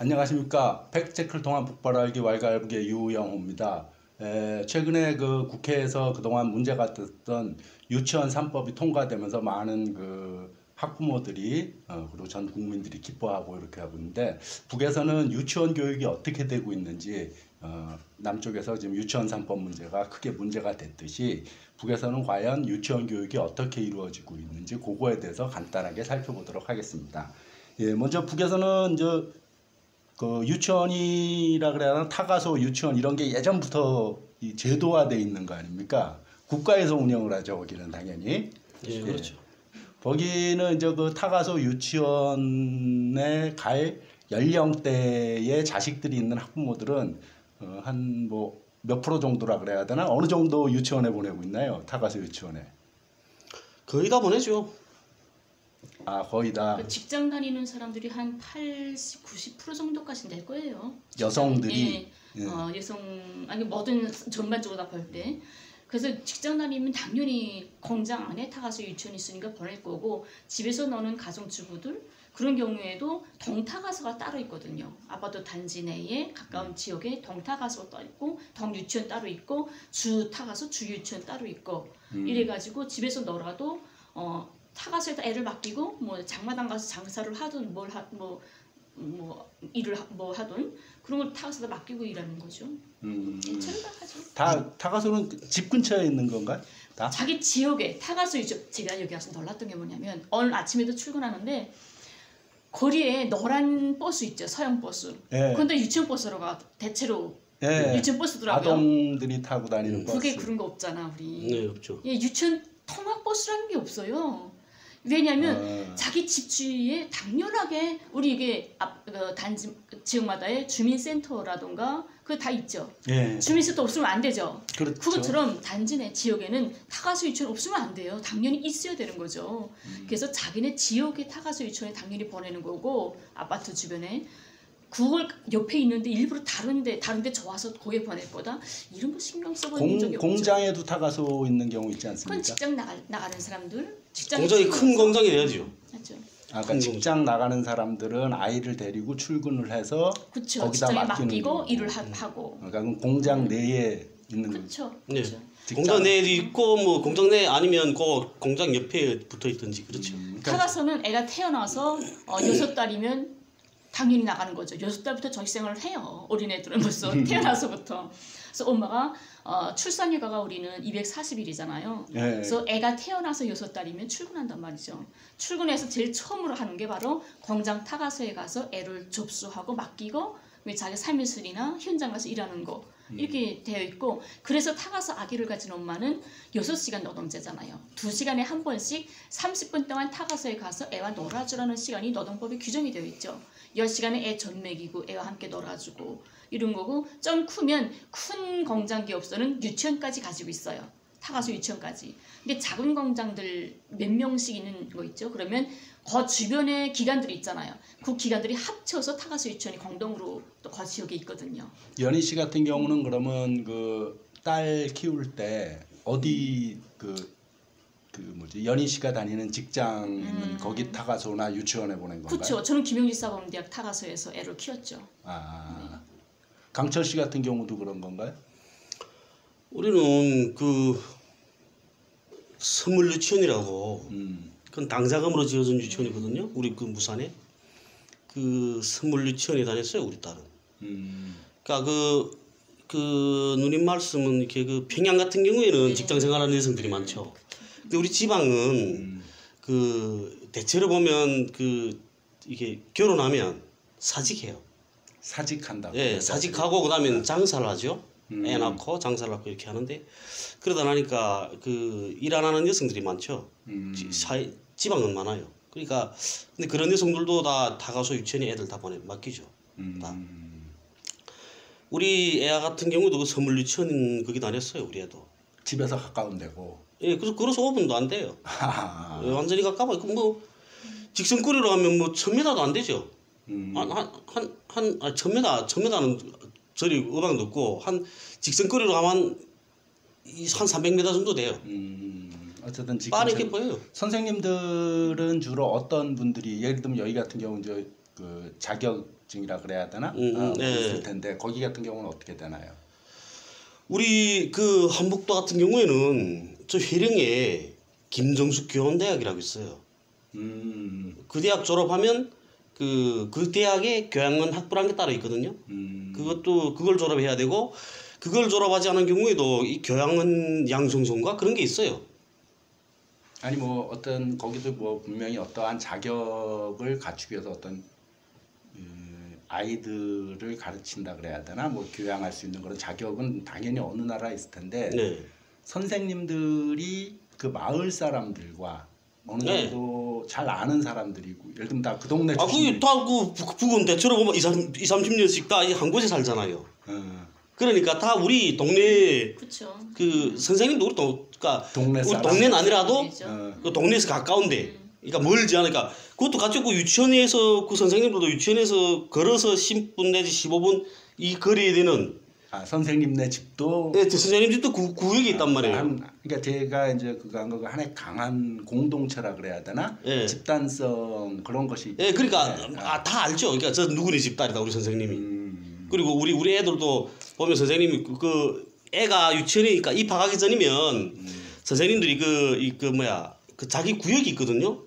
안녕하십니까. 팩트체크를 통한 폭발알기 왈가왈부의 유영호입니다. 최근에 그 국회에서 그동안 문제가 됐던 유치원 3법이 통과되면서 많은 그 학부모들이 그리고 전 국민들이 기뻐하고 이렇게 하고 있는데, 북에서는 유치원 교육이 어떻게 되고 있는지, 남쪽에서 지금 유치원 3법 문제가 크게 문제가 됐듯이 북에서는 과연 유치원 교육이 어떻게 이루어지고 있는지 그거에 대해서 간단하게 살펴보도록 하겠습니다. 예, 먼저 북에서는 그 유치원이라 그래야 하나, 타가소 유치원 이런 게 예전부터 이 제도화돼 있는 거 아닙니까? 국가에서 운영을 하죠, 거기는 당연히. 예, 그렇죠. 거기는 이제 그 타가소 유치원에 갈 연령대의 자식들이 있는 학부모들은 한 뭐 몇 프로 정도라 그래야 되나? 어느 정도 유치원에 보내고 있나요? 타가소 유치원에. 거의 다 보내죠. 아, 거의 다. 그러니까 직장 다니는 사람들이 한 80, 90% 정도까지 낼 거예요. 여성들이. 예. 여성 아니 뭐든 전반적으로 다 볼 때. 그래서 직장 다니면 당연히 공장 안에 타가소 유치원이 있으니까 보낼 거고, 집에서 노는 가정주부들 그런 경우에도 동타가소가 따로 있거든요. 아파트 단지 내에 가까운 지역에 동타가소가 따로 있고, 동유치원 따로 있고, 주타가소 주유치원 따로 있고, 이래가지고 집에서 놀아도 타가소에다 애를 맡기고 뭐 장마당 가서 장사를 하든 일을 하든 그런 걸 타가소에다 맡기고 일하는 거죠. 천박하죠. 다 타가소는 집 근처에 있는 건가요? 다? 자기 지역에 타가소 유치원. 제가 여기 와서 놀랐던 게 뭐냐면, 오늘 아침에도 출근하는데 거리에 노란 버스 있죠, 서양 버스. 예. 그런데 유치원 버스로가 대체로 예. 유치원 버스더라고요. 아동들이 타고 다니는 버스. 그게 그런 거 없잖아 우리. 네, 없죠. 예, 유치원 통학 버스라는 게 없어요. 왜냐하면 자기 집 주위에 당연하게 우리 이게 단지 지역마다의 주민센터라던가 그거 다 있죠. 예. 주민센터 없으면 안 되죠. 그렇죠. 그것처럼 단지 내 지역에는 타가소 유치원 없으면 안 돼요. 당연히 있어야 되는 거죠. 그래서 자기네 지역의 타가소 유치원에 당연히 보내는 거고, 아파트 주변에 그걸 옆에 있는데 일부러 다른데 좋아서 거기에 보낼 거다, 이런 거 신경 써본 적이 없죠. 공장에도 타가소 있는 경우 있지 않습니까? 그건 직장 나가는 사람들, 공장이 큰 공장이 돼야죠. 맞죠. 그러니까 직장 나가는 사람들은 아이를 데리고 출근을 해서 그쵸. 거기다 직장에 맡기는 맡기고 거고. 일을 하고. 그러니까 공장 내에 있는 그렇죠. 네. 그렇죠. 공장 내에도 있고 뭐 공장 내 아니면 그 공장 옆에 붙어 있든지 그렇죠. 타가소는 애가 태어나서 6달이면 당연히 나가는 거죠. 6달부터 정식생활을 해요. 어린애들은 벌써 태어나서부터. 그래서 엄마가 출산휴가가 우리는 240일이잖아요. 예. 그래서 애가 태어나서 6달이면 출근한단 말이죠. 출근해서 제일 처음으로 하는 게 바로 공장 타가소에 가서 애를 접수하고 맡기고, 자기 삶의실이나 현장 가서 일하는 거 이렇게 되어 있고, 그래서 타가소 아기를 가진 엄마는 6시간 노동제잖아요. 2시간에 한 번씩 30분 동안 타가소에 가서 애와 놀아주라는 시간이 노동법에 규정이 되어 있죠. 10시간에 애 전 먹이고 애와 함께 놀아주고 이런 거고, 좀 크면 큰 공장 기업소는 유치원까지 가지고 있어요. 타가소 유치원까지. 근데 작은 공장들 몇 명씩 있는 거 있죠. 그러면 그 주변에 기관들이 있잖아요. 그 기관들이 합쳐서 타가소 유치원이 공동으로 또 그 지역에 있거든요. 연희 씨 같은 경우는 그러면 그 딸 키울 때 어디 연희 씨가 다니는 직장은 거기 타가소나 유치원에 보낸 건가요? 그렇죠. 저는 김영지 사범대학 타가소에서 애를 키웠죠. 네. 강철 씨 같은 경우도 그런 건가요? 우리는 그 선물 유치원이라고 그건 당자금으로 지어진 유치원이거든요. 우리 그 무산에 그 선물 유치원에 다녔어요, 우리 딸은. 그러니까 그 누님 말씀은 이렇게 그 평양 같은 경우에는 직장 생활하는 여성들이 많죠. 근데 우리 지방은 그 대체로 보면 이게 결혼하면 사직해요. 사직한다고. 예, 사직하고 그다음에 장사를 하죠. 애 낳고 장사를 하고 이렇게 하는데, 그러다 나니까 그 일 안 하는 여성들이 많죠. 지방은 많아요. 그러니까 근데 그런 여성들도 다 타가소 유치원에 애들 다 맡기죠. 다. 우리 애 같은 경우도 그 선물 유치원 거기 다녔어요, 우리 애도. 집에서 가까운 데고. 예, 그래서 5분도 안 돼요. 예, 완전히 가까워. 뭐 직선거리로 하면 뭐 1000m도 안 되죠. 한 1000m는 저리 의방도 없고, 한 직선거리로 가면 한 300m 정도 돼요. 어쨌든 지금 빠르게 보여요. 선생님들은 주로 어떤 분들이, 예를 들면 여기 같은 경우 이제 그 자격증이라 그래야 되나? 있을 텐데 거기 같은 경우는 어떻게 되나요? 우리 그 한북도 같은 경우에는 저 회령에 김정숙 교원대학이라고 있어요. 그 대학 졸업하면 그 대학에 교양원 학부라는 게 따로 있거든요. 그걸 졸업해야 되고 그걸 졸업하지 않은 경우에도 이 교양원 양성소인가 그런 게 있어요. 아니 뭐 어떤 거기도 뭐 분명히 어떠한 자격을 갖추기 위해서 어떤 아이들을 가르친다 그래야 되나 뭐 교양할 수 있는 그런 자격은 당연히 어느 나라에 있을 텐데 네. 선생님들이 그 마을 사람들과 어느 정도 잘 아는 사람들이고 예를 들면 다 그 동네 출신이 다그 북은 대체로 보면 30년씩 다 한 곳에 살잖아요. 그러니까 다 우리 동네 그쵸. 그 선생님도 우리 그러니까 동네 사람? 우리 동네는 아니라도 그 동네에서 가까운데 그러니까 멀지 않으니까 그것도 같이 그 유치원에서 그 선생님들도 유치원에서 걸어서 10분 내지 15분 이 거리에 되는 선생님네 집도 네, 선생님 집도 구역이 있단 말이에요. 그러니까 제가 이제 그거 한 거가 하나의 강한 공동체라 그래야 되나? 네. 집단성 그런 것이. 네, 그러니까 다 알죠. 그러니까 저 누구네 집딸이다 우리 선생님이. 그리고 우리 애들도 보면 선생님이 그 애가 유치원이니까 입학하기 전이면 선생님들이 그 자기 구역이 있거든요.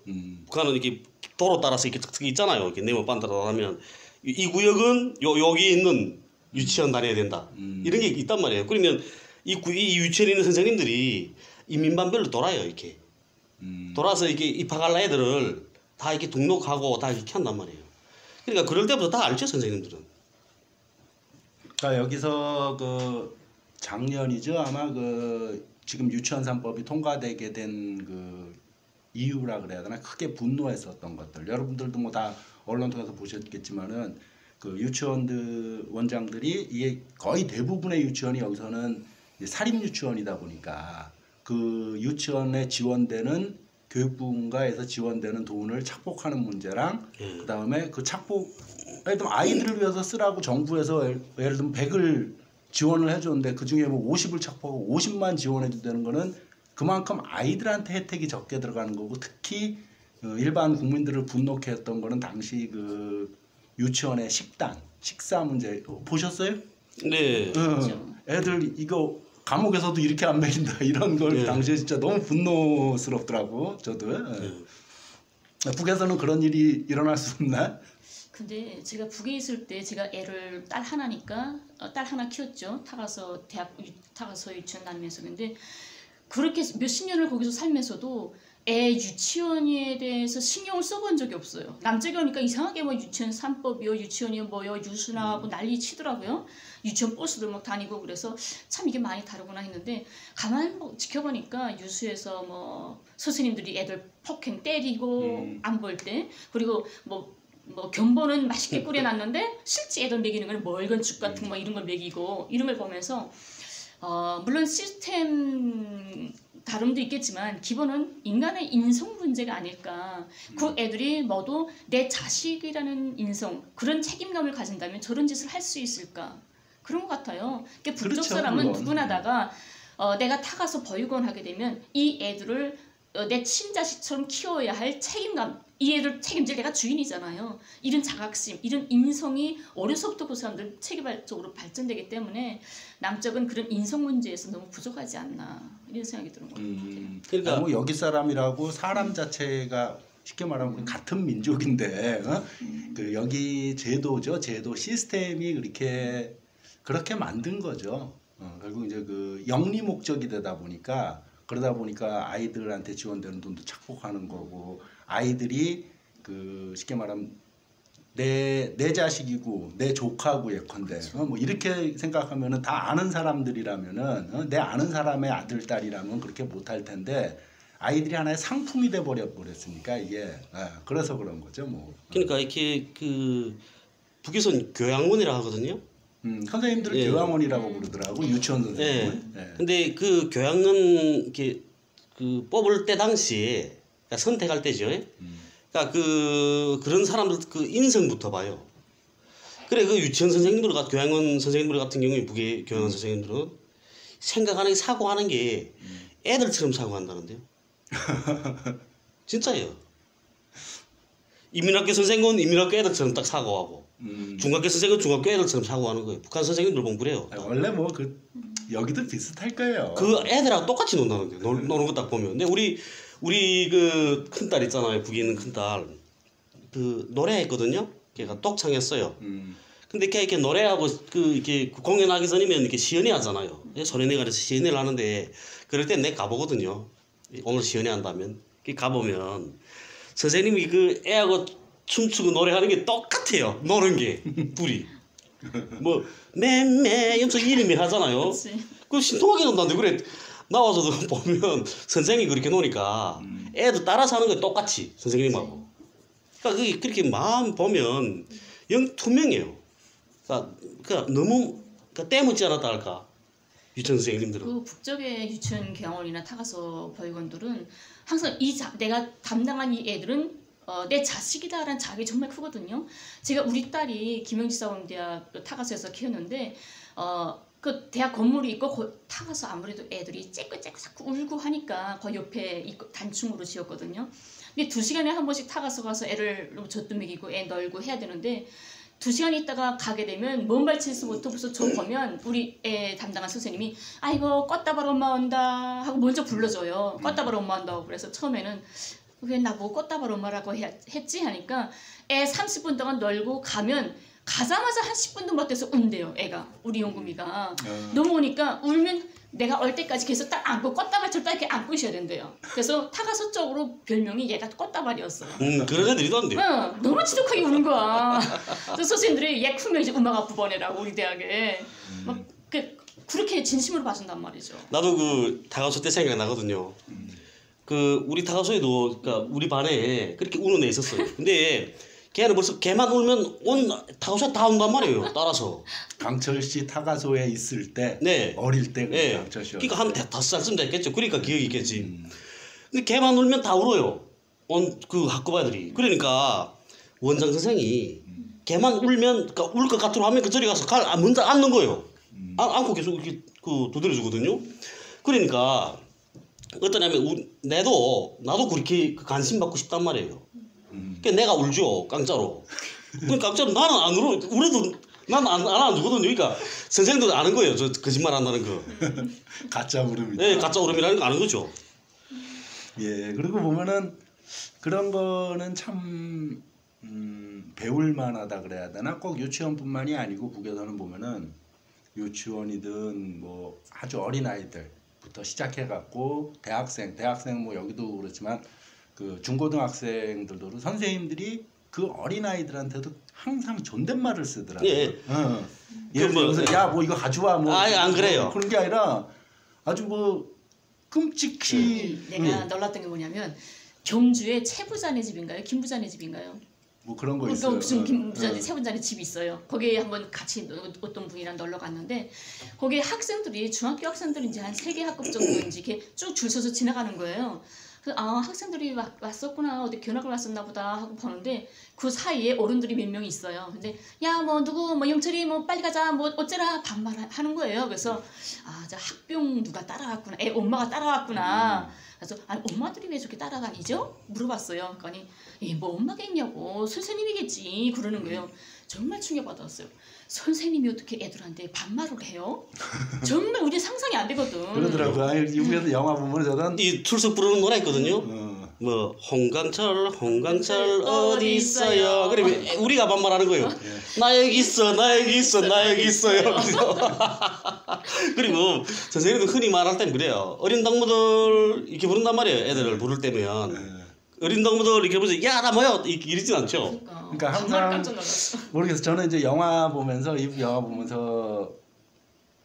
북한은 이렇게 도로 따라서 이렇게 있잖아요. 이렇게 네모반 따라가면 이 구역은 여기 있는 유치원 다녀야 된다. 이런 게 있단 말이에요. 그러면 이 유치원에 있는 선생님들이 이 민반별로 돌아요. 이렇게 돌아서 이렇게 입학할 애들을 다 이렇게 등록하고 다 이렇게 한단 말이에요. 그러니까 그럴 때부터 다 알죠 선생님들은. 그러니까 여기서 그 작년이죠 아마 그 지금 유치원 3법이 통과되게 된 그 이유라 그래야 되나 크게 분노했었던 것들 여러분들도 뭐 다 언론 통해서 보셨겠지만은 그 유치원들 원장들이 이게 거의 대부분의 유치원이 여기서는 사립 유치원이다 보니까 그 유치원에 지원되는 교육부인가에서 지원되는 돈을 착복하는 문제랑 그 다음에 그 착복 예를 들면 아이들을 위해서 쓰라고 정부에서 예를 들면 100을 지원을 해줬는데 그 중에 뭐 50을 착복하고 50만 지원해준다는 거는 그만큼 아이들한테 혜택이 적게 들어가는 거고 특히 일반 국민들을 분노케 했던 거는 당시 그 유치원의 식사 문제 보셨어요? 네. 애들 이거 감옥에서도 이렇게 안 먹인다 이런 걸 당시에 진짜 너무 분노스럽더라고 저도. 북에서는 그런 일이 일어날 수 없나? 근데 제가 북에 있을 때 제가 애를 딸 하나니까 딸 하나 키웠죠. 타가서 유치원 다니면서. 근데 그렇게 몇십 년을 거기서 살면서도 애 유치원에 대해서 신경을 써본 적이 없어요. 남쪽에 오니까 이상하게 뭐 유치원 3법이요, 유치원이요, 뭐요, 유수나하고 난리 치더라고요. 유치원 버스들 막 다니고 그래서 참 이게 많이 다르구나 했는데 가만히 뭐 지켜보니까 유수에서 뭐 선생님들이 애들 폭행 때리고 안 볼 때 그리고 뭐 견보는 맛있게 끓여놨는데 실제 애들 먹이는 건 멀건 죽 같은 거 이런 걸 먹이고 이런 걸 보면서 물론 시스템 다름도 있겠지만 기본은 인간의 인성 문제가 아닐까. 그 애들이 모두 내 자식이라는 인성 그런 책임감을 가진다면 저런 짓을 할 수 있을까. 그런 것 같아요. 그러니까 북쪽 그렇죠, 사람은 물론. 누구나다가 내가 타가서 보육원 하게 되면 이 애들을 내 친자식처럼 키워야 할 책임감 이 애들 책임질 내가 주인이잖아요. 이런 자각심, 이런 인성이 어려서부터 그 사람들 체계적으로 발전되기 때문에 남쪽은 그런 인성 문제에서 너무 부족하지 않나 이런 생각이 드는 것 같아요. 그러니까 뭐 여기 사람이라고 사람 자체가 쉽게 말하면 같은 민족인데 그 여기 제도죠. 제도 시스템이 그렇게 만든 거죠. 결국 이제 그 영리 목적이 되다 보니까 그러다 보니까 아이들한테 지원되는 돈도 착복하는 거고 아이들이 그 쉽게 말하면 내 자식이고 내 조카고 예컨대 뭐 이렇게 생각하면은 다 아는 사람들이라면은 내 아는 사람의 아들 딸이라면 그렇게 못할 텐데 아이들이 하나의 상품이 돼 버렸으니까 이게 그래서 그런 거죠 뭐. 그러니까 이렇게 그 북에서는 교양원이라 하거든요. 선생님들은 교양원이라고 부르더라고 유치원 선생님은. 근데 그 교양원 이렇게 그 뽑을 때 당시에 그러니까 선택할 때죠. 그러니까 그런 사람들 그 인성부터 봐요. 그래 그 유치원 선생님들 교양원 선생님들 같은 경우에 북의 교양원 선생님들은 생각하는 게 사고하는 게 애들처럼 사고한다는데요. 진짜예요. 인민학교 선생은 인민학교 애들처럼 딱 사고하고 중학교 선생은 중학교 애들처럼 사고하는 거예요. 북한 선생님들 공부를 해요. 원래 뭐 그 여기도 비슷할 거예요. 그 애들하고 똑같이 논다는 거예요. 노는 거 딱 보면. 근데 우리 그 큰딸 있잖아요. 북에 있는 큰딸. 그 노래했거든요. 걔가 똑창했어요. 근데 걔 이렇게 노래하고 이렇게 공연하기 전이면 이렇게 시연회 하잖아요. 소년회관에서 시연회를 하는데 그럴 때 내 가보거든요. 오늘 시연회 한다면. 가보면 선생님이 그 애하고 춤추고 노래하는 게 똑같아요. 노는 게 둘이. 뭐 맴매 염소 이름이 하잖아요. 그 신통하게 논다는데 그래 나와서도 보면 선생님이 그렇게 노니까 애도 따라서 하는 거 똑같이 선생님하고. 그러니까 그게 그렇게 마음 보면 영 투명해요. 그러니까 너무 때묻지 않았다 할까 유치원 선생님들은. 그 북쪽의 유치원 경원이나 타가서 보육원들은 항상 내가 담당한 이 애들은 내 자식이다라는 자각이 정말 크거든요. 제가 우리 딸이 김영지사범대학 타가서에서 키웠는데 그 대학 건물이 있고 타가서 아무래도 애들이 째꾸째꾸 자꾸 울고 하니까 그 옆에 단층으로 지었거든요. 근데 2시간에 한 번씩 타가서 가서 애를 젖도 먹이고 애 널고 해야 되는데 2시간 있다가 가게 되면 먼 발치에서부터 벌써 저 보면 우리 애 담당한 선생님이 아이고 꽃다발 엄마 온다 하고 먼저 불러줘요. 꽃다발 엄마 온다고. 그래서 처음에는 왜 나보고 꽃다발 엄마라고 했지 하니까 애 30분 동안 널고 가면 가자마자 한 10분도 못 돼서 운대요. 애가 우리 용금이가 넘어오니까 울면 내가 올 때까지 계속 딱 안고 꽃다발처럼 딱 이렇게 안고 있어야 된대요. 그래서 타가서 쪽으로 별명이 얘가 꽃다발이었어요. 그런 애들이 있던데요. 응, 너무 지독하게 우는 거야. 그래서 선생님들이 얘 크면 이제 음악 부번해라고 우리 대학에 막 그렇게 진심으로 봐준단 말이죠. 나도 그 타가소 때 생각나거든요. 그 우리 타가소에도 그러니까 우리 반에 그렇게 우는 애 있었어요. 근데 걔는 벌써 걔만 울면 온 타가소에 다 온단 말이에요. 따라서. 강철 씨 타가소에 있을 때 네. 어릴 때 네. 강철 씨. 그러니까 한 5살쯤 됐겠죠. 그러니까 기억이 있겠지. 근데 걔만 울면 다 울어요. 온 그 학급 애들이. 그러니까 원장 선생이 걔만 울면 그러니까 울 것 같으로 하면 그 저리 가서 먼저 앉는 거예요. 안고 계속 이렇게 그 두드려주거든요. 그러니까 어떤 애면 나도 그렇게 관심 받고 싶단 말이에요. 그러니까 내가 울죠. 깡짜로. 그러니까 깡짜로 나는 안 울어도 나는 안 주거든요. 그러니까 선생님도 아는 거예요. 저 거짓말 한다는 거. 가짜 울음이다. 네, 가짜 울음이라는 거 아는 거죠. 예, 그리고 보면은 그런 거는 참 배울 만하다 그래야 되나? 꼭 유치원뿐만이 아니고 북에서는 보면은 유치원이든 뭐 아주 어린 아이들부터 시작해 갖고 대학생 뭐 여기도 그렇지만 그 중고등학생들도 선생님들이 그 어린 아이들한테도 항상 존댓말을 쓰더라고요. 예. 예를 들어서 야 뭐 이거 가져와 뭐 안 그래요. 그런 게 아니라 아주 뭐 끔찍히 내가 놀랐던 게 뭐냐면 경주에 최 부자네 집인가요? 김 부자네 집인가요? 뭐 그런 거 그러니까 있어요. 무슨 김 부자네 최 부자네 집이 있어요. 거기에 한번 같이 어떤 분이랑 놀러 갔는데 거기에 학생들이 중학교 학생들인지 한 3개 학급 정도인지 이렇게 쭉 줄 서서 지나가는 거예요. 그래서 학생들이 왔었구나 어디 견학을 왔었나 보다 하고 보는데 그 사이에 어른들이 몇 명이 있어요. 근데 야 뭐 누구 뭐 영철이 뭐 빨리 가자 뭐 어쩌라 반말하는 거예요. 그래서 저 학병 누가 따라갔구나. 애 엄마가 따라갔구나. 그래서 아니 엄마들이 왜 저렇게 따라다니죠? 물어봤어요. 그러니까 뭐 엄마가 있냐고 선생님이겠지 그러는 거예요. 정말 충격받았어요. 선생님이 어떻게 애들한테 반말을 해요? 정말 우리 상상이 안 되거든. 그러더라고요. 미국에서 영화 보면 저는 이 출석 부르는 노래 있거든요. 뭐 홍강철 어디 있어요? 그러면 우리가 반말하는 거예요. 나 여기 있어 나 여기 있어요. 그리고 선생님도 흔히 말할 땐 그래요. 어린 동무들 이렇게 부른단 말이에요. 애들을 부를 때면 어린 동무들 이렇게 부르지 야나 뭐요 이러진 않죠. 그러니까 항상 모르겠어. 저는 이제 영화 보면서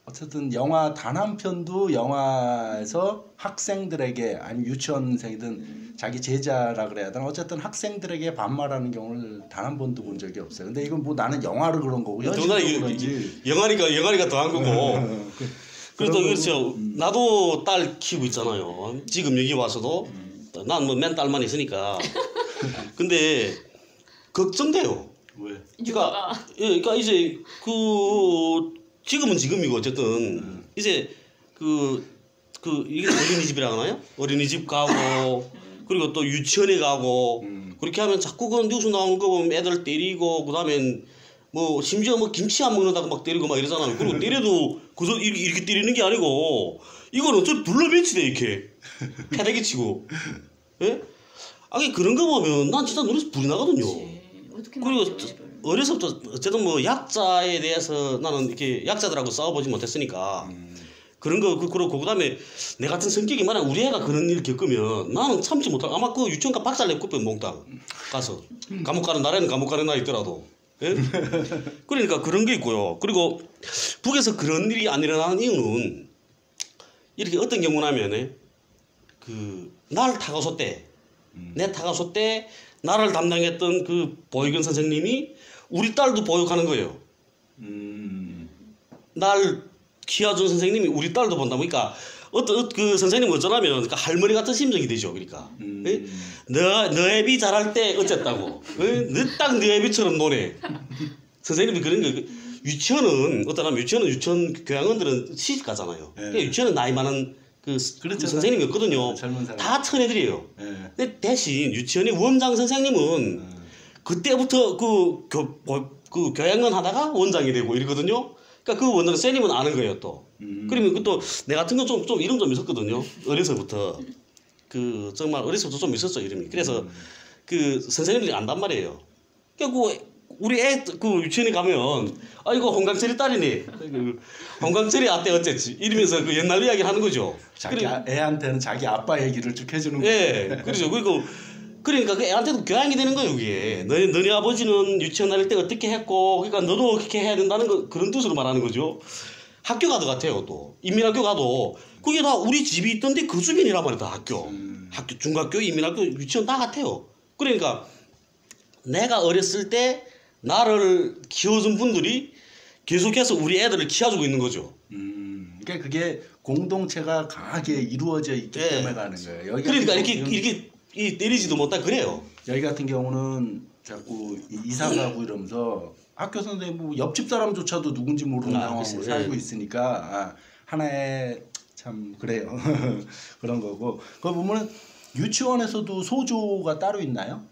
어쨌든 영화 단 한 편도 영화에서 학생들에게 아니면 유치원생이든 자기 제자라 그래야 되나 어쨌든 학생들에게 반말하는 경우를 단 한 번도 본 적이 없어요. 근데 이건 뭐 나는 영화를 그런 거고 그런지 영화니까 더한 거고. 그래도 그렇죠. 나도 딸 키우고 있잖아요. 지금 여기 와서도 난 뭐 맨 딸만 있으니까. 근데 걱정돼요. 왜? 그러니까 이제 지금은 지금이고 어쨌든 이제 이게 어린이집이라 하나요? 어린이집 가고 그리고 또 유치원에 가고 그렇게 하면 자꾸 그 뉴스 나오는 거 보면 애들 때리고 그다음에 뭐 심지어 뭐 김치 안 먹는다고 막 때리고 막 이러잖아요. 그리고 때려도 그저 이렇게 때리는 게 아니고 이거는 좀 둘러매치돼 이렇게 패대기 치고. 예? 아니 그런 거 보면 난 진짜 눈에서 불이 나거든요. 그리고 어려서부터 어쨌든 뭐 약자에 대해서 나는 이렇게 약자들하고 싸워보지 못했으니까 그런 거 그렇고 그다음에 내 같은 성격이 만약 우리 애가 그런 일을 겪으면 나는 참지 못할 아마 그 유치원가 박살내 굽혀 몽땅 가서 감옥 가는 날에는 감옥 가는 날 있더라도. 예? 그러니까 그런 게 있고요. 그리고 북에서 그런 일이 안 일어나는 이유는 이렇게 어떤 경우냐면 그 날 타가소 때 내 타가소 때 나를 담당했던 그 보육원 선생님이 우리 딸도 보육하는 거예요. 날 키워준 선생님이 우리 딸도 본다. 그러니까 어떤 그 선생님은 어쩌냐면 그러니까 할머니 같은 심정이 되죠. 그러니까 너 애비 잘할 때 어쨌다고. 너 딱 너 애비처럼 노네. 선생님이 그런 거. 유치원은 어떠냐면 유치원 교양원들은 시집 가잖아요. 그러니까 유치원은 나이 많은 그 선생님이었거든요. 다 천애들이에요. 근데 대신 유치원의 원장 선생님은 그때부터 그 교양원 하다가 원장이 되고 이러거든요. 그러니까 그 원장 선생님은 아는 거예요 또. 그러면 그또 내 같은 건 좀 이름 좀 있었거든요. 어려서부터 그 정말 어려서부터 좀 있었죠 이름이. 그래서 그 선생님들이 안단 말이에요. 그러니까 우리 애 그 유치원에 가면 아 이거 홍강철이 딸이네. 홍강철이 아때 어쨌지 이러면서 그 옛날 이야기를 하는 거죠. 자기 애한테는 자기 아빠 얘기를 쭉 해주는 거예요. 예, 그렇죠. 그러니까 그 애한테도 교양이 되는 거예요 이게. 너네 아버지는 유치원 다닐 때 어떻게 했고, 그러니까 너도 어떻게 해야 된다는 거 그런 뜻으로 말하는 거죠. 학교 가도 같아요 또. 인민학교 가도 그게 다 우리 집이 있던데 그 주변이란 말이야 다 학교. 학교 중학교 인민학교 유치원 다 같아요. 그러니까 내가 어렸을 때 나를 키워준 분들이 계속해서 우리 애들을 키워주고 있는 거죠. 그러니까 그게 공동체가 강하게 이루어져 있기 때문에 가는 거예요. 여기 그러니까 이렇게 때리지도 못하고 그래요. 여기 같은 경우는 자꾸 이사 가고 이러면서 학교 선생님 뭐 옆집 사람조차도 누군지 모르는 상황으로 살고 있으니까 하나의 참 그래요. 그런 거고. 그거 보면은 유치원에서도 소조가 따로 있나요?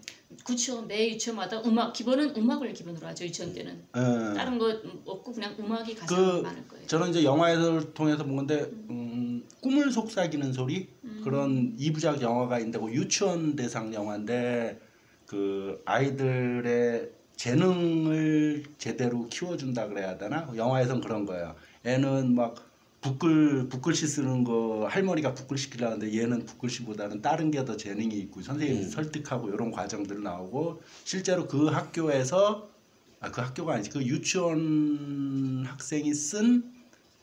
그렇죠. 매 유치원마다 기본은 음악을 기본으로 하죠. 유치원 때는. 다른 거 없고 그냥 음악이 가장 많을 거예요. 저는 이제 영화에서 통해서 본 건데 꿈을 속삭이는 소리 그런 2부작 영화가 있는데 그 유치원 대상 영화인데 그 아이들의 재능을 제대로 키워준다 그래야 되나? 영화에선 그런 거예요. 애는 막 붓글씨 쓰는 거 할머니가 붓글씨 시키려는데 얘는 붓글씨보다는 다른 게 더 재능이 있고 선생님이 설득하고 이런 과정들 나오고 실제로 그 학교에서 그 학교가 아니지 그 유치원 학생이 쓴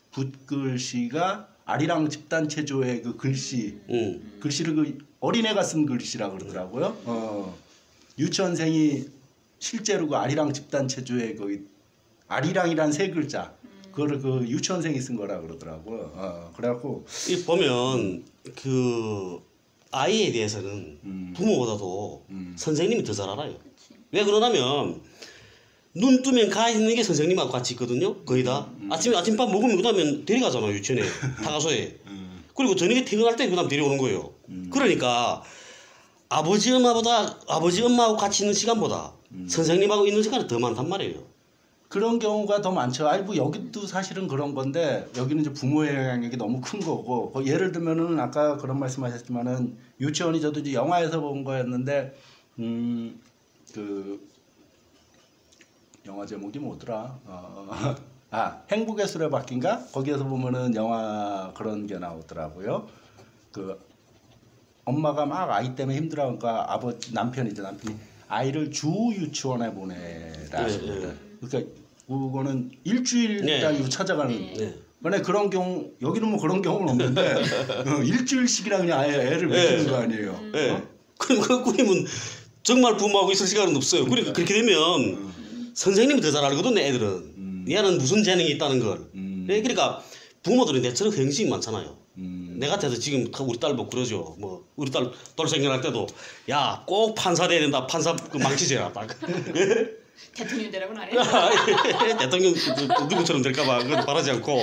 붓글씨가 아리랑 집단 체조의 그 글씨 글씨를 그 어린애가 쓴 글씨라 그러더라고요. 유치원생이 실제로 그 아리랑 집단 체조의 그 아리랑이란 세 글자 그거를 그 유치원생이 쓴 거라 그러더라고요. 그래갖고 이 보면 그 아이에 대해서는 부모보다도 선생님이 더 잘 알아요. 왜 그러냐면 눈 뜨면 가 있는 게 선생님하고 같이 있거든요. 거의 다 아침밥 먹으면 그다음에 데려가잖아요 유치원에 타가소에. 그리고 저녁에 퇴근할 때 그다음 데려오는 거예요. 그러니까 아버지 엄마하고 같이 있는 시간보다 선생님하고 있는 시간이 더 많단 말이에요. 그런 경우가 더 많죠. 아니 뭐 여기도 사실은 그런 건데 여기는 이제 부모의 영향력이 너무 큰 거고 예를 들면은 아까 그런 말씀하셨지만은 유치원이 저도 이제 영화에서 본 거였는데 그 영화 제목이 뭐더라? 행복의 수레바퀴인가? 거기에서 보면은 영화 그런 게 나오더라고요. 그 엄마가 막 아이 때문에 힘들어하니까 남편이 아이를 주 유치원에 보내라. 그러니까 그거는 일주일 단위로 찾아가는. 근데 그런 경우 여기는 뭐 그런 경우는 없는데 일주일씩이나 그냥 아예 애를 맡기는 거 아니에요. 그럼 그러면 정말 부모하고 있을 시간은 없어요. 그러니까 그렇게 되면 선생님이 더 잘 알거든요. 애들은 얘는 무슨 재능이 있다는 걸. 그러니까 부모들은 대체로 경심이 많잖아요. 내 같아서 지금 우리 딸 뭐 그러죠. 뭐 우리 딸 돌생활할 때도 야 꼭 판사 돼야 된다. 판사 그 망치제라 딱. 대통령 되라고는 안 해요. 대통령 누구처럼 될까봐 그건 바라지 않고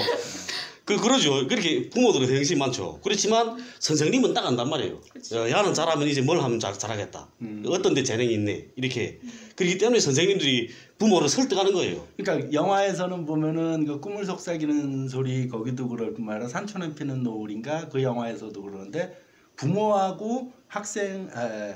그러죠. 그렇게 부모들은 굉장히 많죠. 그렇지만 선생님은 딱 안단 말이에요. 야는 잘하면 이제 뭘 하면 잘하겠다. 어떤 데 재능이 있네. 이렇게. 그렇기 때문에 선생님들이 부모를 설득하는 거예요. 그러니까 영화에서는 보면은 그 꿈을 속삭이는 소리 거기도 그럴 뿐만 아니라 산천에 피는 노을인가 그 영화에서도 그러는데 부모하고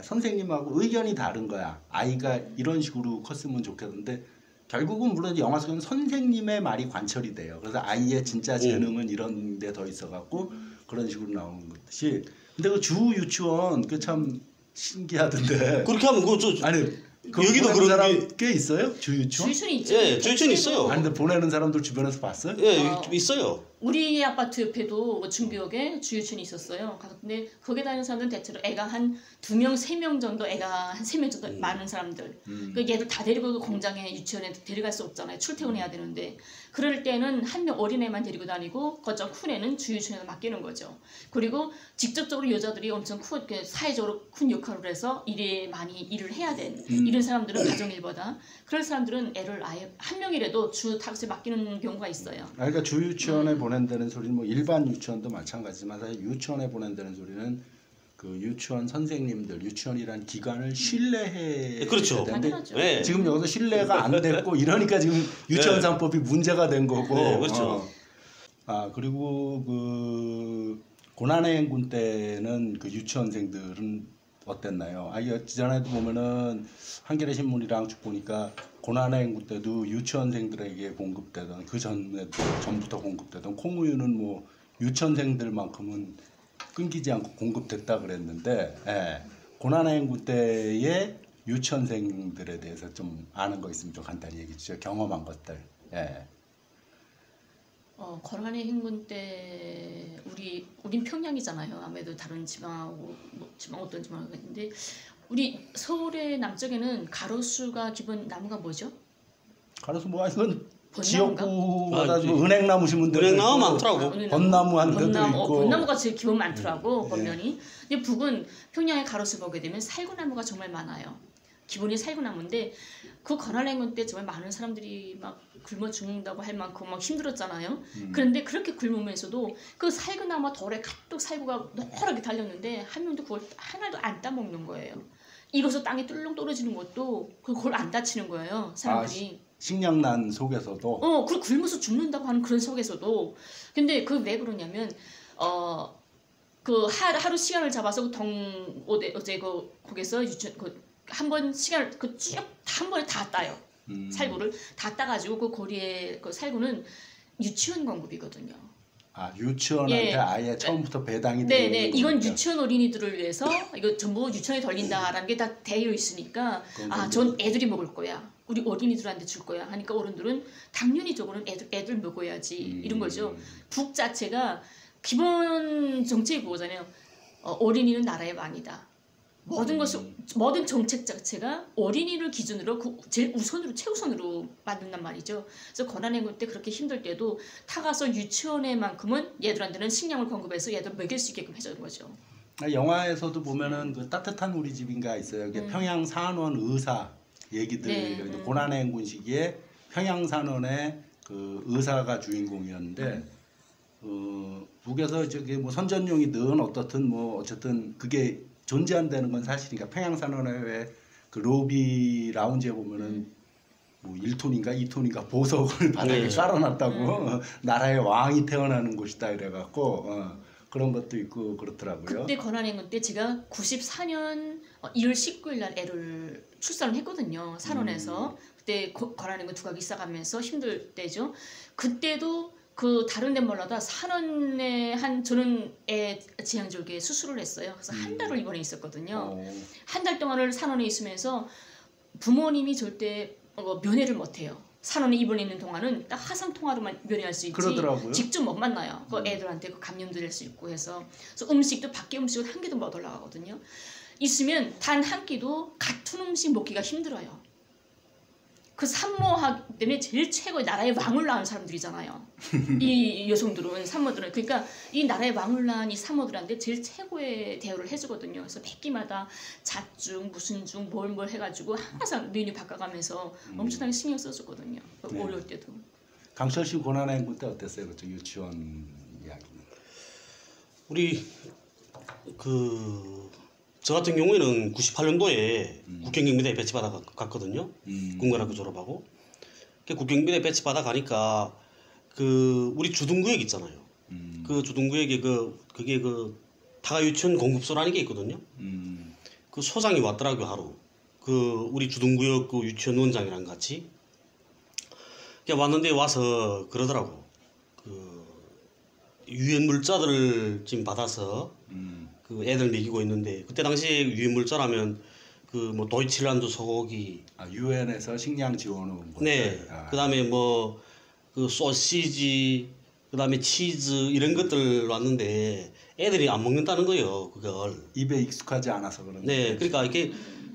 선생님하고 의견이 다른 거야. 아이가 이런 식으로 컸으면 좋겠는데 결국은 물론 영화 속에는 선생님의 말이 관철이 돼요. 그래서 아이의 진짜 재능은 이런 데 더 있어갖고 그런 식으로 나오는 것이. 근데 그 주 유치원 그 참 신기하던데. 그렇게 하면 아니 여기도 그런 사람 꽤 있어요? 주 유치원? 주유촌이 있죠. 예, 주유촌 있어요. 아니 근데 보내는 사람들 주변에서 봤어요? 예, 있어요. 우리 아파트 옆에도 중구역에 주유촌이 있었어요. 근데 거기 다니는 사람들은 대체로 애가 한 2명, 3명 정도 애가 한 3명 정도 많은 사람들. 그 얘들 다 데리고 공장에 유치원에 데려갈 수 없잖아요. 출퇴근해야 되는데. 그럴 때는 한 명 어린애만 데리고 다니고 거점 큰 애는 주유촌에서 맡기는 거죠. 그리고 직접적으로 여자들이 엄청 사회적으로 큰 역할을 해서 일에 많이 일을 해야 된 이런 사람들은 가정일보다 그런 사람들은 애를 아예 한 명이라도 주 탁스에 맡기는 경우가 있어요. 그러니까 주 유치원에 보낸다는 소리는 뭐 일반 유치원도 마찬가지지만 사실 유치원에 보낸다는 소리는 그 유치원 선생님들, 유치원이란 기관을 신뢰해. 그렇죠. 되는데 네. 지금 여기서 신뢰가 안 됐고 이러니까 지금 유치원 3법이 문제가 된 거고. 네, 그렇죠. 그리고 그 고난의 행군 때는 그 유치원생들은 어땠나요? 지난해도 보면은 한겨레 신문이랑 쭉 보니까 고난의 행군 때도 유치원생들에게 공급되던 그 전부터 공급되던 콩우유는 뭐 유치원생들만큼은 끊기지 않고 공급됐다 그랬는데, 고난의 행군 때의 유치원생들에 대해서 좀 아는 거 있으면 좀 간단히 얘기해 주세요. 경험한 것들. 고난의 행군 때 우린 평양이잖아요. 아무래도 다른 지방하고 어떤 지방하고 있는데 우리 서울의 남쪽에는 가로수가 기본 나무가 뭐죠? 가로수 뭐 이건 벚나무인가? 지역구마다 좀 은행나무 심은 데도 은행나무 있고, 많더라고. 벚나무 한 데도 있고. 벚나무가 제일 기본 많더라고 벚면이. 근데 북은 평양의 가로수 보게 되면 살구나무가 정말 많아요. 기본이 살구나무인데 그 고난의 행군 때 정말 많은 사람들이 막 굶어 죽는다고 할 만큼 막 힘들었잖아요. 그런데 그렇게 굶으면서도 그 살구나무 돌에 가득 살구가 노랗게 달렸는데 한 명도 그걸 하나도 안 따먹는 거예요. 익어서 땅에 뚫렁 떨어지는 것도 그걸 안 다치는 거예요. 사람들이. 식량난 속에서도. 그리고 굶어서 죽는다고 하는 그런 속에서도. 근데 그 왜 그러냐면 그 하루 시간을 잡아서 어제 거기서 한 번 시간을 쭉 한 번에 다 따요. 살구를 다 따가지고 그 고리에 그 살구는 유치원 공급이거든요. 유치원한테 아예 처음부터 배당이 되는. 네네. 이건 유치원 어린이들을 위해서 이거 전부 유치원에 돌린다라는 게 다 되어 있으니까 전 애들이 먹을 거야. 우리 어린이들한테 줄 거야 하니까 어른들은 당연히 저거는 애들 먹어야지 이런 거죠. 북 자체가 기본 정책이 그거잖아요. 어린이는 나라의 왕이다. 모든 정책 자체가 어린이를 기준으로 제일 최우선으로 만든단 말이죠. 그래서 고난의 행군 때 그렇게 힘들 때도 타가서 유치원에만큼은 얘들한테는 식량을 공급해서 얘들 먹일 수 있게끔 해주는 거죠. 영화에서도 보면은 그 따뜻한 우리 집인가 있어요. 이게 평양 산원 의사 얘기들. 네, 고난의 행군 시기에 평양 산원의 그 의사가 주인공이었는데 북에서 저기 뭐 선전용이든 어떻든 뭐 어쨌든 그게 존재한다는 건 사실이니까 평양산원의 왜 그 로비 라운지에 보면은 뭐 1톤인가 2톤인가 보석을 바닥에 깔아놨다고 나라의 왕이 태어나는 곳이다 이래갖고 그런 것도 있고 그렇더라고요. 그때 고난의 행군 때 제가 94년 1월 19일 날 애를 출산을 했거든요. 산원에서. 그때 고난의 행군 두각이 있어가면서 힘들 때죠. 그때도 그 다른 데 몰라도 산원에 저는 애 지향절개 수술을 했어요. 그래서 한 달을 입원해 있었거든요. 한 달 동안을 산원에 있으면서 부모님이 절대 면회를 못해요. 산원에 입원해 있는 동안은 딱 화상 통화로만 면회할 수 있지. 그러더라고요. 직접 못 만나요. 그 애들한테 그 감염도 될 수 있고 해서. 그래서 음식도 밖에 음식을 한 끼도 못 올라가거든요. 있으면 단 한 끼도 같은 음식 먹기가 힘들어요. 그 산모하기 때문에 제일 최고의 나라의 왕을 낳은 사람들이잖아요. 이 여성들은 산모들은. 그러니까 이 나라의 왕을 낳은 이 산모들한테 제일 최고의 대우를 해주거든요. 그래서 백기마다 잣중 무슨 중 뭘 해가지고 항상 메뉴 바꿔가면서 엄청나게 신경 써주거든요. 어려울 때도. 강철 씨 고난행군 때 어땠어요? 그쪽 유치원 이야기는. 우리 저 같은 경우에는 98년도에 국경경비대에 배치받아 갔거든요. 군관학교 졸업하고. 국경경비대 배치받아 가니까 우리 주둔구역 있잖아요. 그 주둔구역에 그게 타가 유치원 공급소라는 게 있거든요. 그 소장이 왔더라고요, 하루. 우리 주둔구역 그 유치원 원장이랑 같이. 왔는데 와서 그러더라고. 유해 물자들을 지금 받아서 그 애들 먹이고 있는데, 그때 당시에 유해 물자라면 뭐 도이칠란드 소고기, 유엔에서 식량 지원 온 것들. 네. 그다음에 뭐 소시지, 그다음에 치즈 이런 것들 왔는데 애들이 안 먹는다는 거예요. 그걸 입에 익숙하지 않아서 그런. 네. 그러니까 이게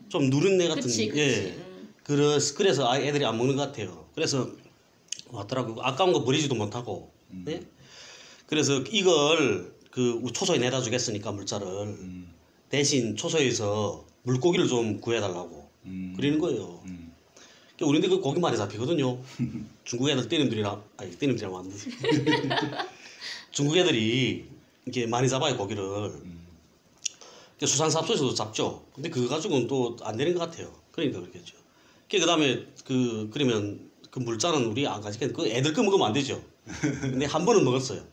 좀 누린내 같은. 그치. 예. 그래서 애들이 안 먹는 것 같아요. 그래서 왔더라고. 아까운 거 버리지도 못하고. 네. 그래서 이걸 초소에 내다 주겠으니까 물자를 대신 초소에서 물고기를 좀 구해달라고 그러는 거예요. 그러니까 우리인데 그 고기 많이 잡히거든요. 중국 애들 떼님들이랑 왔는데 중국 애들이 이렇게 많이 잡아요, 고기를. 그러니까 수산사업소에서도 잡죠. 근데 그거 가지고는 또 안 되는 것 같아요. 그러니까 그렇겠죠. 그다음에 그러면 그 물자는 우리 안 가지겠는데 그 애들 거 먹으면 안 되죠. 근데 한 번은 먹었어요.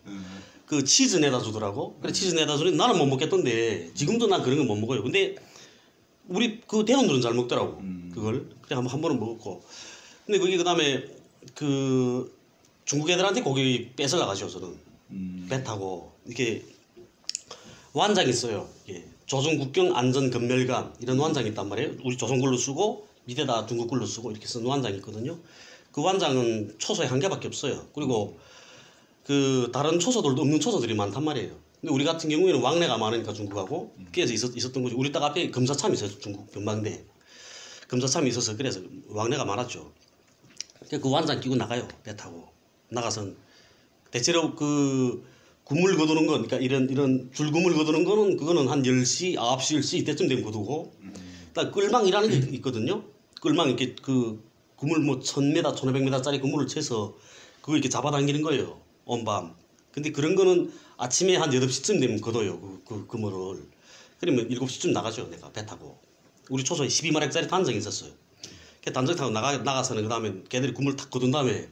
그 치즈 내다 주더라고. 그래 치즈 내다 주는데 나는 못 먹겠던데 지금도 난 그런 거 못 먹어요. 근데 우리 그 대원들은 잘 먹더라고. 그걸 그래 한 번은 먹었고. 근데 그게 그다음에 중국 애들한테 고기 뺏으려 가죠. 저는 배 타고 이렇게 완장이 있어요. 이게 조선국경안전검멸관 이런 완장이 있단 말이에요. 우리 조선글로 쓰고 밑에다 중국글로 쓰고 이렇게 쓴 완장이 있거든요. 그 완장은 초소에 한 개밖에 없어요. 그리고 다른 초소들도 없는 초소들이 많단 말이에요. 근데 우리 같은 경우에는 왕래가 많으니까 중국하고 그래서 있었던 거죠. 우리 딱 앞에 검사참이 있어요. 중국 변방대 검사참이 있어서 그래서 왕래가 많았죠. 그 완장 끼고 나가요. 배 타고 나가선 대체로 구물 거두는 건, 그러니까 이런 줄구물 거두는 거는 그거는 한 10시, 9시, 10시 이때쯤 되면 거두고, 일단 끌망이라는 게 있거든요. 끌망 이렇게 구물 뭐 1000m, 1500m짜리 구물을 채서 그걸 이렇게 잡아당기는 거예요. 온밤. 근데 그런 거는 아침에 한 8시쯤 되면 거둬요. 그 그물을. 그러면 7시쯤 나가죠. 내가 배 타고. 우리 초소에 12마력짜리 단정이 있었어요. 그 단정 타고 나가서는 그 다음에 걔들이 구물 탁 거둔 다음에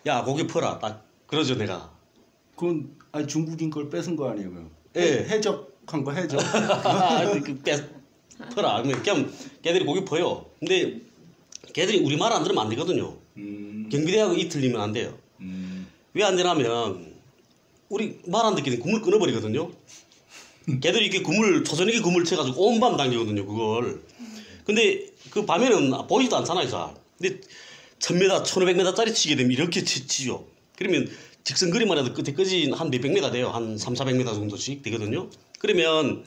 야 고기 퍼라. 딱 그러죠 내가. 그건 중국인 걸 뺏은 거 아니에요? 그럼? 예. 해적한 거 해적. 퍼라. 그냥 걔들이 고기 퍼요. 근데 걔들이 우리 말 안 들으면 안 되거든요. 경비대하고 이 틀리면 안 돼요. 왜 안 되냐면 우리 말 안 듣기는 구물 끊어버리거든요. 걔들이 이렇게 초저녁에 구물 쳐가지고 온 밤 당기거든요. 그걸. 근데 그 밤에는 보이지도 않잖아요. 잘. 근데 1000m, 1500m짜리 치게 되면 이렇게 치죠. 그러면 직선거리만 해도 끝에까지 한 몇백 미터 돼요. 한 300~400m 정도씩 되거든요. 그러면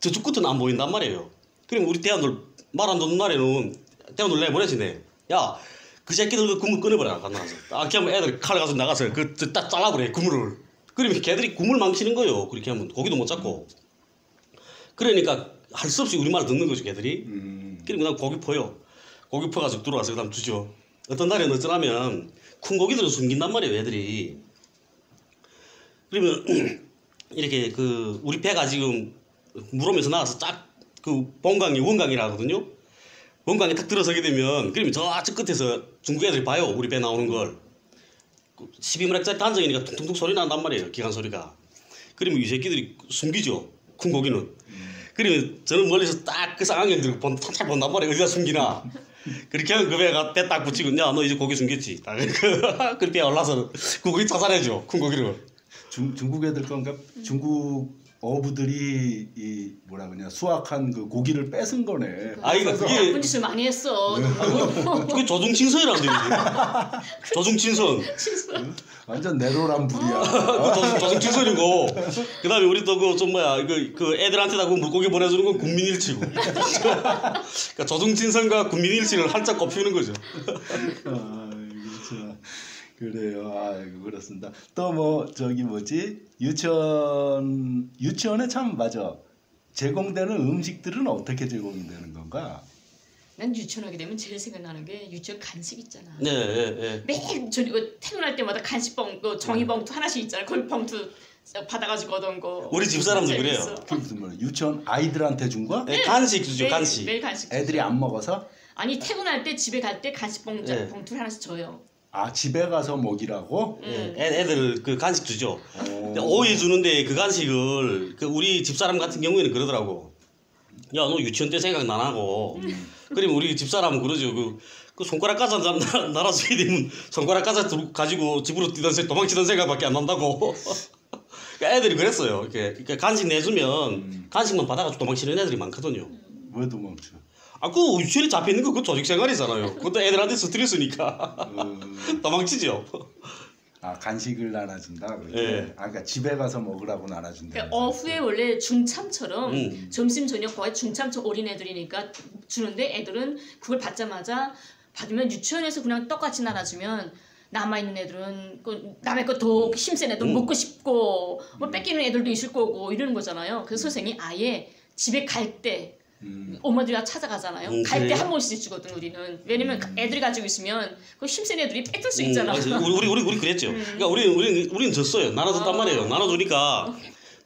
저쪽 끝은 안 보인단 말이에요. 그러면 우리 대원들 말 안 듣는 날에는 대원들 내보내지네. 야, 그 새끼들 그 구물 끊어버려라. 나가서. 그렇게 하면 애들 칼 가서 나가서 딱 잘라버려. 구물을. 그러면 걔들이 구물 망치는 거예요. 그렇게 하면 고기도 못 잡고. 그러니까 할 수 없이 우리 말 듣는 거죠. 걔들이. 그리고 그다음 고기 퍼요. 고기 퍼가지고 들어와서 그다음 주죠. 어떤 날에는 어쩌냐면 큰 고기들은 숨긴단 말이에요. 애들이. 그러면 이렇게 우리 배가 지금 물오면서 나와서 본강이 원강이라 하거든요. 원강에 탁 들어서게 되면 그러면 저쪽 끝에서 중국 애들이 봐요. 우리 배 나오는 걸. 12마력짜리 단정이니까 퉁퉁퉁 소리 난단 말이에요. 기관 소리가. 그러면 이 새끼들이 숨기죠. 큰 고기는. 그러면 저는 멀리서 딱 그 쌍안경 들고 살짝 본단 말이에요. 어디다 숨기나. 그렇게 하면 그 배가 배 딱 붙이고 야 너 이제 고기 숨겼지. 그렇게 올라서 그 고기 찾아내죠. 큰 고기를. 중국 애들 건가? 중국 어부들이 뭐라 그러냐 수확한 그 고기를 뺏은 거네. 이거 그게 나쁜 짓을 많이 했어. 그게 조중친선이라는 얘기지. 조중친선. 완전 내로란 불이야. 조중친선이고 그다음에 우리 또 그 애들한테다 그 물고기 보내주는 건 국민일치고. 그러니까 조중친선과 국민일치를 활짝 꼽히는 거죠. 그렇죠. 그래요. 그렇습니다. 또 유치원에 참 맞아. 제공되는 음식들은 어떻게 제공이 되는 건가? 난 유치원 오게 되면 제일 생각나는 게 유치원 간식 있잖아. 네, 네. 매일 저 이거 퇴근할 때마다 간식봉, 그 종이봉투 하나씩 있잖아. 거기 봉투 받아가지고 얻은 거. 우리 집사람도 그래요. 그게 무슨 말이야? 유치원 아이들한테 준 거야? 네, 간식 주죠, 매일, 간식. 매일 간식. 애들이 안 먹어서? 아니 퇴근할 때 집에 갈 때 간식봉 네. 봉투를 하나씩 줘요. 아 집에 가서 먹이라고? 예, 애들 그 간식 주죠. 오. 근데 오이 주는데 그 간식을 그 우리 집사람 같은 경우에는 그러더라고. 야, 너 유치원 때 생각 안 하고. 그러면 우리 집사람은 그러죠. 그 손가락 까자 날아서게 되면 손가락 까자 가지고 집으로 도망치던 생각밖에 안 난다고. 그러니까 애들이 그랬어요. 이렇게 그러니까 간식 내주면 간식만 받아가지고 도망치는 애들이 많거든요. 왜 도망쳐? 아, 그 유치원에 잡혀 있는 거 그거 조직 생활이잖아요. 그것도 애들한테 스트레스니까 도망치죠. 아 간식을 나눠준다. 예. 아 그러니까 집에 가서 먹으라고 나눠준다. 그러니까 오후에 원래 중참처럼 점심 저녁 거의 중참처 어린애들이니까 주는데 애들은 그걸 받자마자 받으면 유치원에서 그냥 똑같이 나눠주면 남아있는 애들은 그 남의 거 더 힘센 애들 먹고 싶고 뭐 뺏기는 애들도 있을 거고 이러는 거잖아요. 그래서 선생님이 아예 집에 갈 때 엄마들이 찾아가잖아요. 갈 때 그래요? 한 번씩 주거든 우리는. 왜냐면 애들이 가지고 있으면 그 힘센 애들이 뺏길 수 있잖아. 우리 그랬죠. 그러니까 우리는 졌어요. 나눠줬단 말이에요. 나눠주니까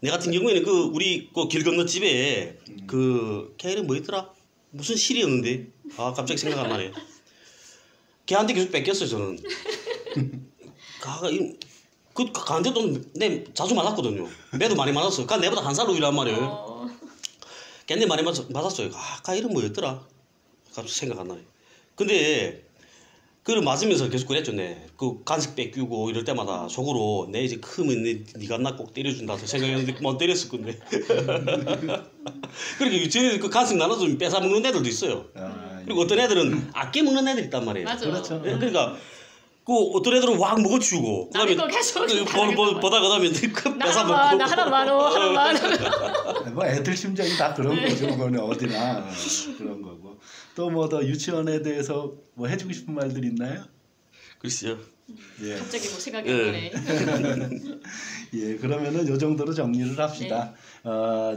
내 같은 경우에는 그 우리 그 길 건너 집에 그 걔는 뭐였더라? 무슨 실이었는데 아 갑자기 생각 안 나네. 걔한테 계속 뺏겼어요 저는. 그 가한테 내 자주 맞았거든요. 매도 많이 맞았어. 그 내보다 한 살 위란 말이에요. 걔네 많이 맞았어요. 아, 이름 뭐였더라? 갑자기 생각 안 나요. 근데 그걸 맞으면서 계속 그랬죠. 그 간식 뺏기고 이럴 때마다 속으로 내 이제 크면 네가 나 꼭 때려준다 생각했는데 못 때렸을 건데. 그렇게 유치원에서 그 간식 나눠주면 뺏어 먹는 애들도 있어요. 그리고 어떤 애들은 아껴 먹는 애들 있단 말이에요. 맞아. 그렇죠. 그러니까 그 어떤 애들은 확 먹어치우고 남의 거 계속 보다가 나면 그 나 뺏어 하나 먹고. 하나만 뭐 애들 심정이 다 그런 거죠. 그거는 어디나 그런 거고. 또 뭐 더 유치원에 대해서 뭐 해주고 싶은 말들 있나요? 글쎄요. 예. 갑자기 뭐 생각이 안 나네. 예, 그러면은 요 정도로 정리를 합시다.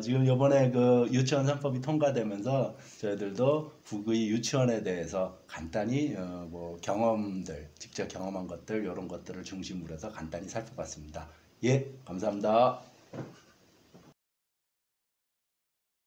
지금 이번에 그 유치원 3법이 통과되면서 저희들도 북의 유치원에 대해서 간단히 뭐 경험들, 직접 경험한 것들 이런 것들을 중심으로 해서 간단히 살펴봤습니다. 예, 감사합니다.